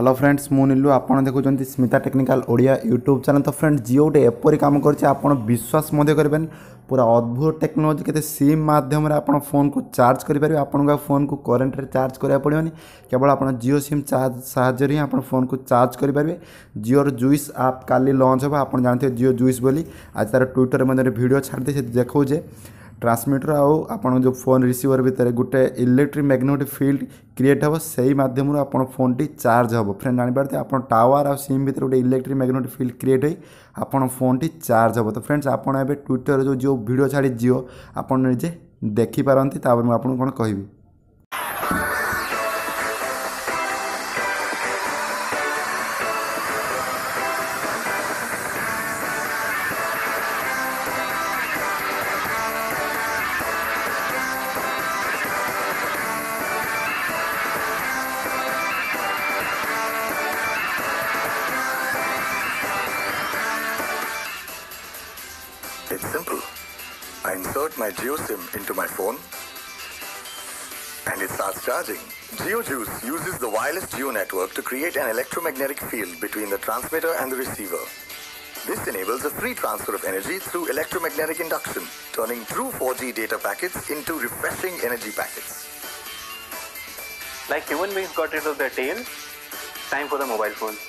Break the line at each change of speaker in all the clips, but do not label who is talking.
Hello friends मु नीलू आपन देखुं Smita technical Odia YouTube channel. तो फ्रेंड्स जियो गोटे एपरी काम कर विश्वास करें पूरा अद्भुत टेक्नोलोजी के सिम मध्यम फोन को चार्ज करेंगे। आपन फोन को करेन्ट रे चार्ज करा पड़ोनी, केवल आप जियो सिम चार्ज साहाय्य ही आप फोन को चार्ज करेंगे। जियोर जुइस आप काली लॉन्च होगा, आप जानते हैं जियो जुइस बोली। आज तार ट्विटर में वीडियो छाड़ी से देखो ट्रांसमीटर आपन जो फोन रिसीवर भितर गोटे इलेक्ट्रिक मैग्नेटिक फील्ड क्रिएट हे से माध्यम आप फोन टी चार्ज हे। फ्रेंड जानीपारे आप टावर आ सिम भितर गोटे इलेक्ट्रिक मैग्नेटिक फील्ड क्रिएट हो आपन फोन टी चार्ज हे। तो फ्रेंड्स आपन ए ट्विटर जो वीडियो छाड़ी जियो आपन निजे देखिपारती, मुझे आपको कौन कहबी।
It's simple. I insert my Jio Sim into my phone and it starts charging. Jio Juice uses the wireless Jio network to create an electromagnetic field between the transmitter and the receiver. This enables a free transfer of energy through electromagnetic induction, turning true 4G data packets into refreshing energy packets.
Like human beings got rid of their tail, time for the mobile phone.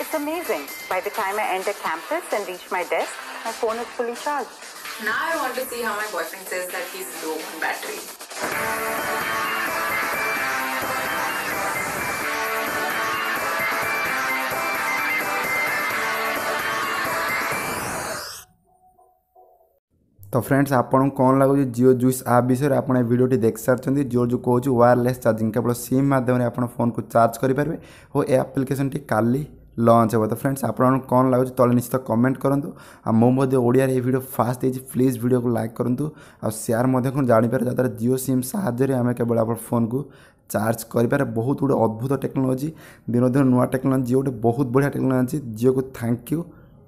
It's amazing. By the time I enter campus and reach my desk, my phone is fully charged.
Now I want to see how my boyfriend says that he's low on battery.
तो friends आपन कौन लगुच जियो juice आप विषय आप video देख सारी। जियो जो कौच वायरलेस चार्जिंग केवल सिम माध्यम आप फोन को चार्ज करेंगे और ये एप्लिकेशन टी काली लॉन्च हो। तो फ्रेंड्स आपन कौन लगुच तले निश्चित कमेंट करूँ। आ मुझे ओडिया ये वीडियो फास्ट देती, प्लीज वीडियो को लाइक करूँ और शेयर जापर जहाँ जियो सिम साहाय्य आम केवल आप फोन को चार्ज करें। बहुत गुड अद्भुत टेक्नोलोजी, दिन दिन नुआ टेक्नोलोजी, जियो गोटे बहुत बढ़िया टेक्नोलोजी। जियो को थैंक यू।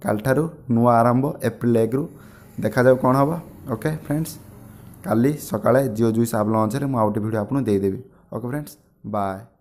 काल नुआ आरंभ एप्रिल 1 रु देखा जाओ कौन हम। ओके फ्रेंड्स काली सकाळे जियो जुइस आप लॉन्च रे मुझे आउट वीडियो आपको देदेवी। Okay friends bye.